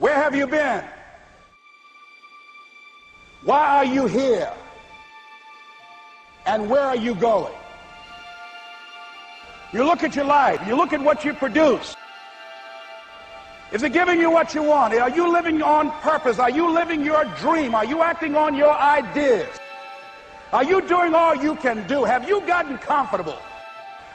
Where have you been? Why are you here? And where are you going? You look at your life, you look at what you produce. Is it giving you what you want? Are you living on purpose? Are you living your dream? Are you acting on your ideas? Are you doing all you can do? Have you gotten comfortable?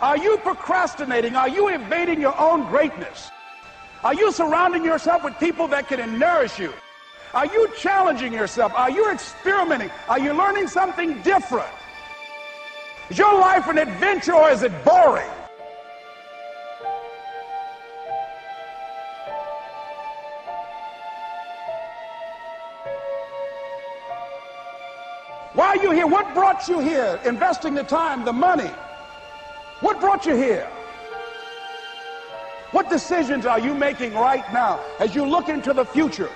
Are you procrastinating? Are you evading your own greatness? Are you surrounding yourself with people that can nourish you? Are you challenging yourself? Are you experimenting? Are you learning something different? Is your life an adventure or is it boring? Why are you here? What brought you here? Investing the time, the money. What brought you here? What decisions are you making right now as you look into the future?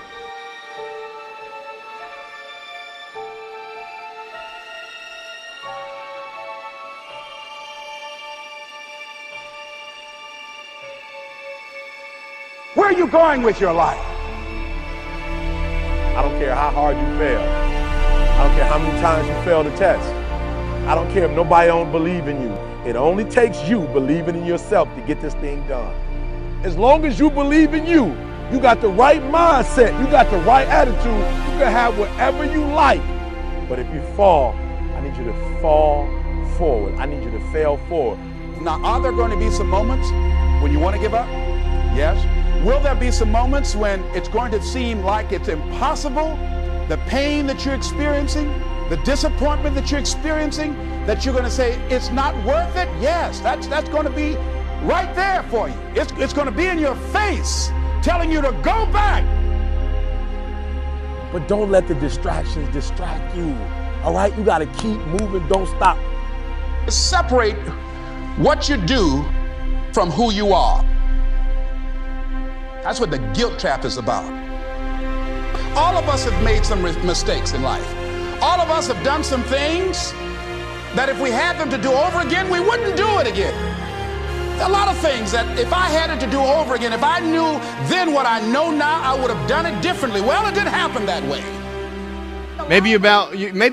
Where are you going with your life? I don't care how hard you fail. I don't care how many times you fail the test. I don't care if nobody don't believe in you. It only takes you believing in yourself to get this thing done. As long as you believe in you, you got the right mindset, you got the right attitude, you can have whatever you like. But if you fall, I need you to fall forward. I need you to fail forward. Now, are there going to be some moments when you want to give up? Yes. Will there be some moments when it's going to seem like it's impossible? The pain that you're experiencing, the disappointment that you're experiencing, that you're going to say, it's not worth it? Yes, that's going to be right there for you. It's going to be in your face, telling you to go back. But don't let the distractions distract you. All right? You got to keep moving. Don't stop. Separate what you do from who you are. That's what the guilt trap is about. All of us have made some mistakes in life. All of us have done some things that if we had them to do over again, we wouldn't do it again. There are a lot of things that if I had it to do over again, if I knew then what I know now, I would have done it differently. Well, it didn't happen that way. Maybe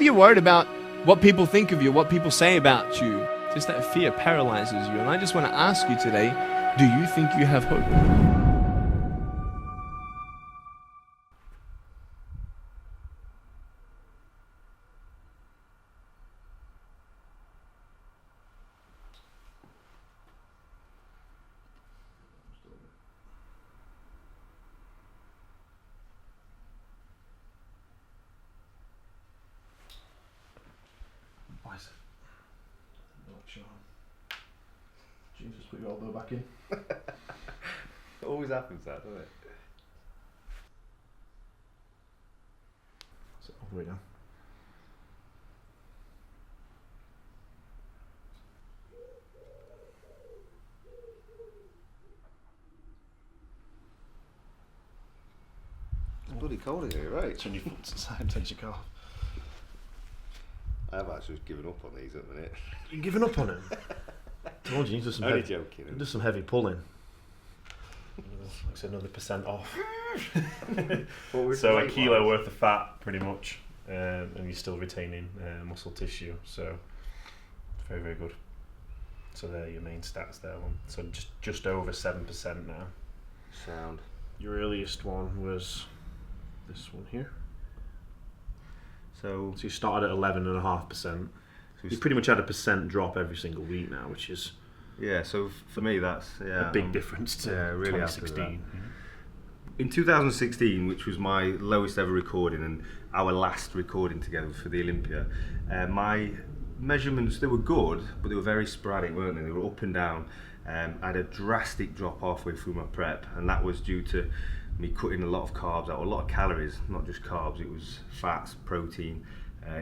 you're worried about what people think of you, what people say about you. Just that fear paralyzes you. And I just want to ask you today, do you think you have hope? Jesus, put your elbow back in. It always happens that, doesn't it? Sit all the way down. It's bloody cold in here, right? Turn your foot to the side, take your car. I have actually given up on these at the minute. You're giving up on him? Told you, do some Only heavy, joking. do some heavy pulling. Like I said, another % off. So a kilo worth of fat, pretty much, and you're still retaining muscle tissue. So very, very good. So they're your main stats there. So just over 7% now. Sound. Your earliest one was this one here. So you started at 11.5%. You pretty much had a % drop every single week now, which is so for me that's a big difference to really 2016. In 2016, which was my lowest ever recording and our last recording together for the Olympia, my measurements, they were good, but they were very sporadic, weren't they? They were up and down. I had a drastic drop halfway through my prep, and that was due to me cutting a lot of carbs out, a lot of calories, not just carbs, it was fats, protein,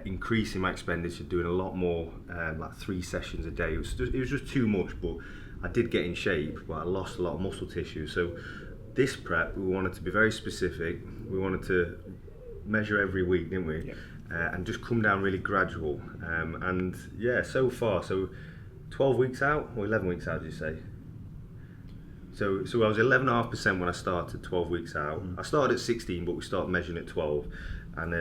increasing my expenditure, doing a lot more, like 3 sessions a day. It was just too much, but I did get in shape, but I lost a lot of muscle tissue. So this prep, we wanted to be very specific. We wanted to measure every week, didn't we? Yeah. And just come down really gradual. And yeah, so far, so 12 weeks out, or 11 weeks out, did you say? So I was 11.5% when I started 12 weeks out. I started at 16, but we started measuring at 12. And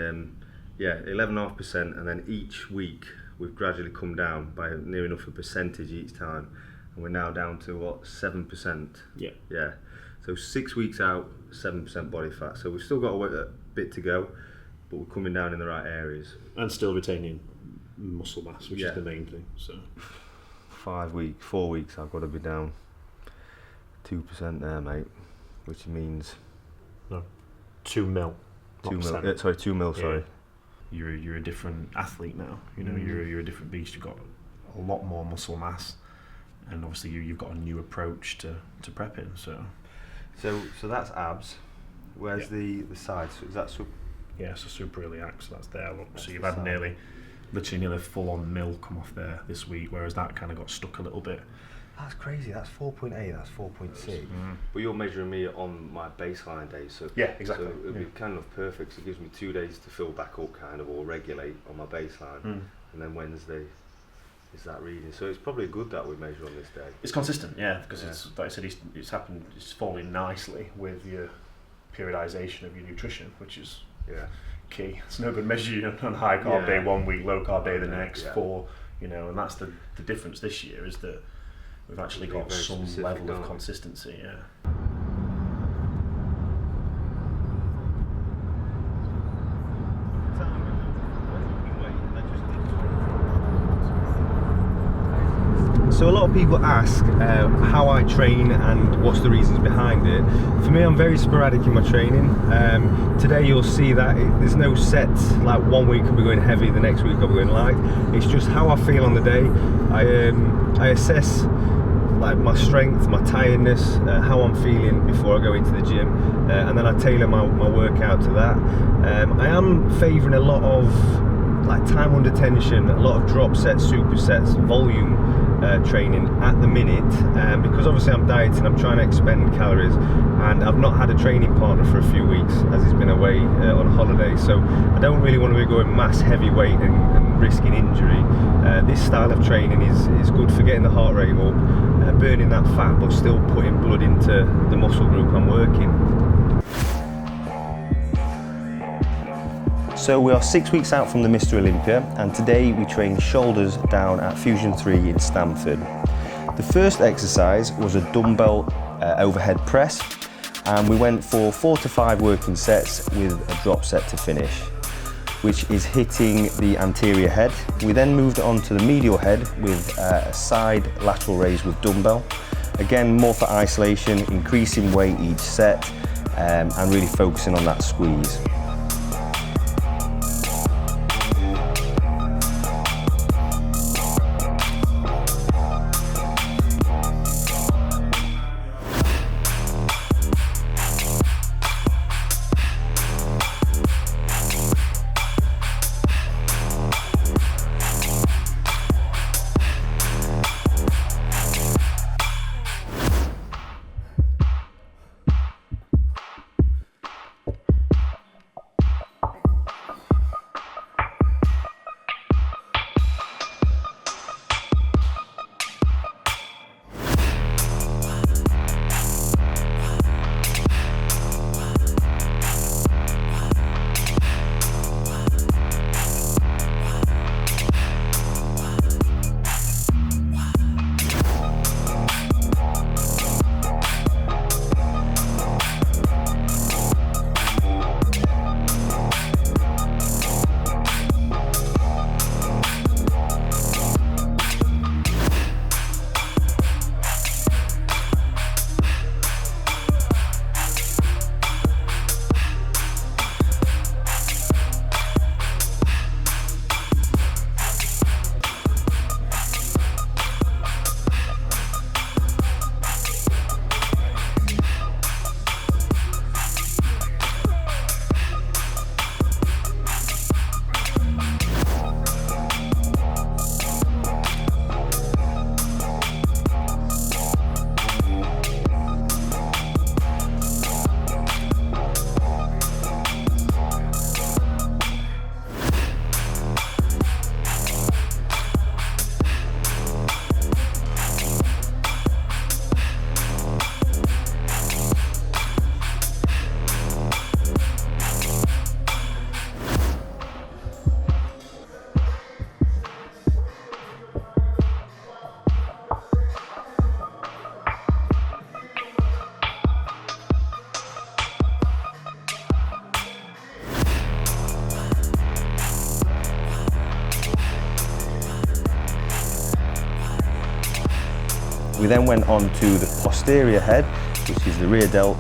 11.5%, and then each week we've gradually come down by near enough a percentage each time. And we're now down to, what, 7%? Yeah. Yeah. So 6 weeks out, 7% body fat. So we've still got a bit to go, but we're coming down in the right areas. And still retaining muscle mass, which Yeah. is the main thing. So 4 weeks, I've got to be down 2% there, mate, which means 2 mil. 2 not mil. percent. 2 mil. Sorry. Yeah. You're a different athlete now. You know, you're a different beast. You've got a lot more muscle mass, and obviously you've got a new approach to prepping. So that's abs. Where's the sides? So is that yeah, so suprailiac, so that's there. Look, That's so you've the had side. literally nearly full-on mil come off there this week, whereas that kind of got stuck a little bit. That's crazy. That's 4.8. That's 4.6. But you're measuring me on my baseline days, so Yeah, exactly. So it'd be kind of perfect. So it gives me 2 days to fill back up, kind of, or regulate on my baseline, and then Wednesday is that reading. So it's probably good that we measure on this day. It's consistent, yeah, because it's like I said, it's happened. It's falling nicely with your periodization of your nutrition, which is key. It's no good measuring on high carb day 1 week, low carb day the next, 4, and that's the difference this year, is that we've actually got some level of consistency, So a lot of people ask how I train and what's the reasons behind it. For me, I'm very sporadic in my training. Today you'll see that there's no set, like 1 week I'll be going heavy, the next week I'll be going light. It's just how I feel on the day. I assess like my strength, my tiredness, how I'm feeling before I go into the gym, and then I tailor my workout to that. I am favouring a lot of like time under tension, a lot of drop sets, supersets, volume training at the minute, because obviously I'm dieting, I'm trying to expend calories, and I've not had a training partner for a few weeks as he's been away on holiday, so I don't really want to be going mass heavyweight and risking injury. This style of training is good for getting the heart rate up, burning that fat, but still putting blood into the muscle group I'm working. So we are 6 weeks out from the Mr. Olympia, and today we train shoulders down at Fusion 3 in Stamford. The first exercise was a dumbbell overhead press, and we went for 4 to 5 working sets with a drop set to finish, which is hitting the anterior head. We then moved on to the medial head with a side lateral raise with dumbbell. Again, more for isolation, increasing weight each set, and really focusing on that squeeze. We then went on to the posterior head, which is the rear delt,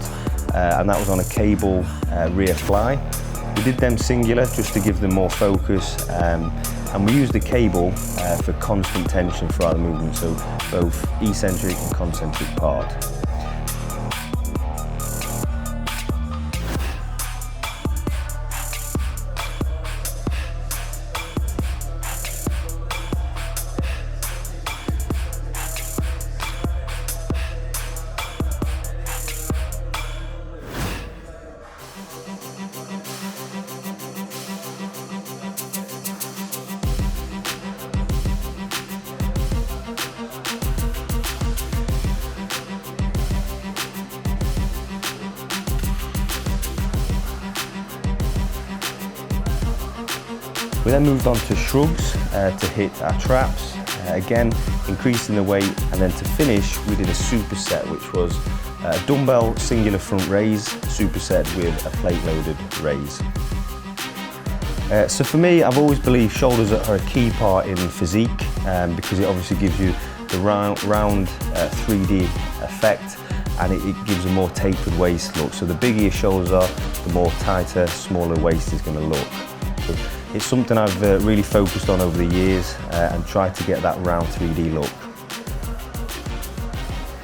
and that was on a cable rear fly. We did them singular just to give them more focus, and we used the cable for constant tension throughout the movement, so both eccentric and concentric part. We then moved on to shrugs to hit our traps, again increasing the weight, and then to finish we did a superset, which was a dumbbell singular front raise superset with a plate loaded raise. So for me, I've always believed shoulders are a key part in physique because it obviously gives you the round 3D effect, and it gives a more tapered waist look. So the bigger your shoulders are, the more tighter, smaller waist is going to look. So it's something I've really focused on over the years and tried to get that round 3D look.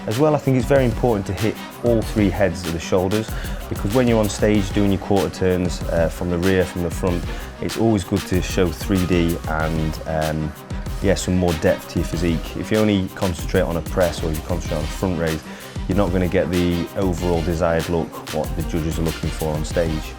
As well, I think it's very important to hit all three heads of the shoulders, because when you're on stage doing your quarter turns from the rear, from the front, it's always good to show 3D and yeah, some more depth to your physique. If you only concentrate on a press or you concentrate on a front raise, you're not going to get the overall desired look, what the judges are looking for on stage.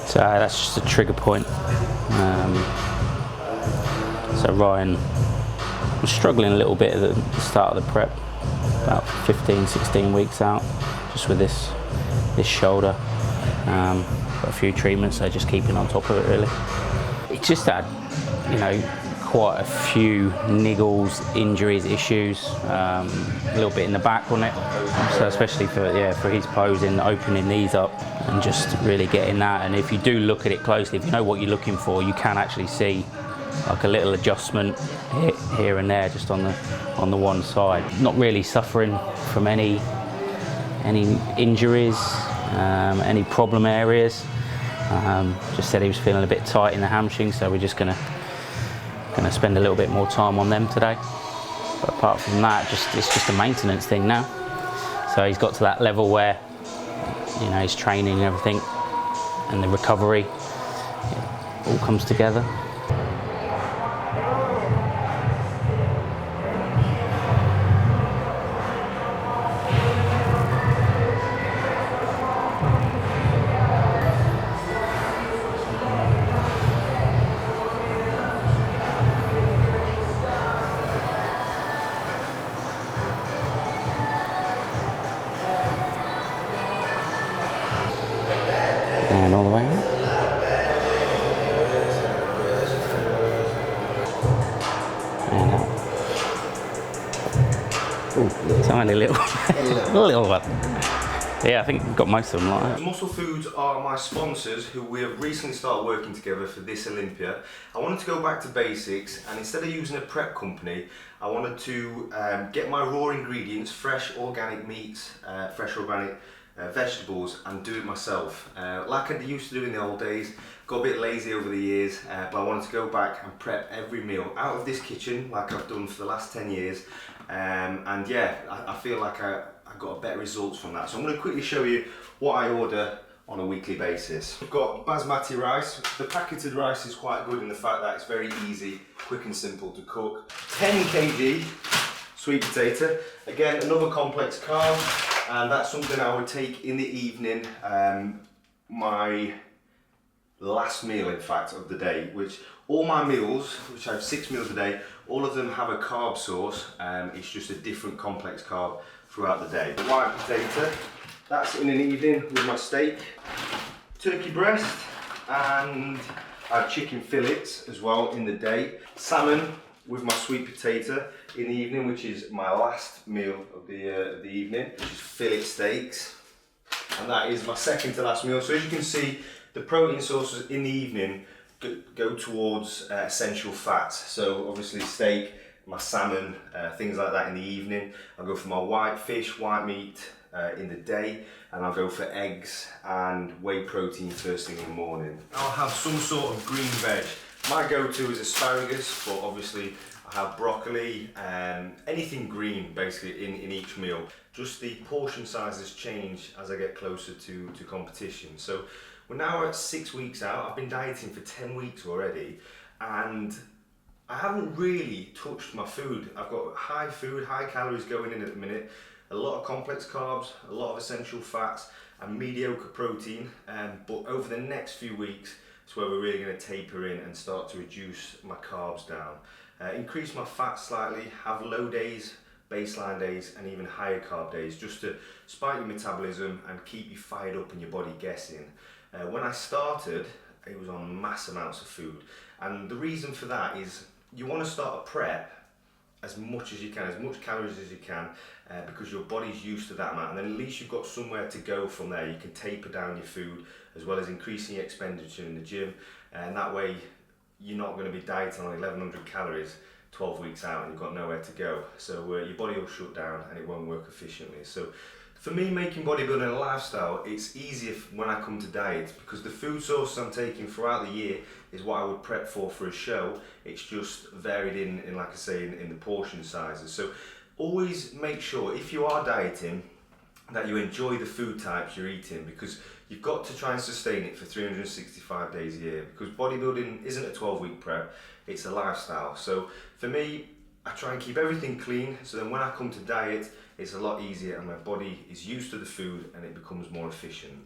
So that's just a trigger point. So Ryan was struggling a little bit at the start of the prep, about 15, 16 weeks out, just with this shoulder. Got a few treatments, so just keeping on top of it really. It just had, you know, quite a few niggles, injuries, issues, a little bit in the back on it. So especially for his posing, opening these up and just really getting that. And if you do look at it closely, if you know what you're looking for, you can actually see like a little adjustment here and there, just on the one side. Not really suffering from any any injuries, any problem areas. Just said he was feeling a bit tight in the hamstring, so we're just gonna spend a little bit more time on them today. But apart from that, it's just a maintenance thing now. So he's got to that level where, you know, his training and everything and the recovery, it all comes together. And all the way up. And out. Ooh, tiny little, little one. Yeah, I think we've got most of them like that. Muscle Foods are my sponsors who we have recently started working together for this Olympia. I wanted to go back to basics, and instead of using a prep company, I wanted to get my raw ingredients, fresh organic meats, fresh organic vegetables, and do it myself. Like I used to do in the old days. Got a bit lazy over the years, but I wanted to go back and prep every meal out of this kitchen like I've done for the last 10 years. And yeah, I feel like I got better results from that. So I'm going to quickly show you what I order on a weekly basis. We've got basmati rice. The packeted rice is quite good in the fact that it's very easy, quick and simple to cook. 10 kg sweet potato. Again, another complex carb, and that's something I would take in the evening. My last meal, in fact, of the day, which all my meals, which I have 6 meals a day, all of them have a carb source. It's just a different complex carb throughout the day. The white potato, that's in an evening with my steak, turkey breast, and I have chicken fillets as well in the day. Salmon with my sweet potato in the evening, which is my last meal of the evening, which is fillet steaks, and that is my second to last meal. So as you can see, the protein sources in the evening go towards essential fats. So obviously steak, my salmon, things like that in the evening. I'll go for my white fish, white meat in the day, and I'll go for eggs and whey protein first thing in the morning. I'll have some sort of green veg. My go-to is asparagus, but obviously I have broccoli and anything green basically in each meal. Just the portion sizes change as I get closer to competition. So we're now at 6 weeks out. I've been dieting for 10 weeks already, and I haven't really touched my food. I've got high calories going in at the minute, a lot of complex carbs, a lot of essential fats, and mediocre protein. But over the next few weeks, it's where we're really going to taper in and start to reduce my carbs down. Increase my fat slightly, have low days, baseline days, and even higher carb days, just to spike your metabolism and keep you fired up and your body guessing. When I started, it was on mass amounts of food, and the reason for that is you want to start a prep as much as you can, as much calories as you can, because your body's used to that amount, and then at least you've got somewhere to go from there. You can taper down your food as well as increasing your expenditure in the gym, and that way you're not going to be dieting on 1100 calories 12 weeks out and you've got nowhere to go. So your body will shut down and it won't work efficiently. So for me, making bodybuilding a lifestyle, it's easier when I come to diet, because the food sources I'm taking throughout the year is what I would prep for a show. It's just varied in like I say, in the portion sizes. So always make sure, if you are dieting, that you enjoy the food types you're eating, because you've got to try and sustain it for 365 days a year, because bodybuilding isn't a 12-week prep, it's a lifestyle. So for me, I try and keep everything clean, so then when I come to diet, it's a lot easier and my body is used to the food and it becomes more efficient.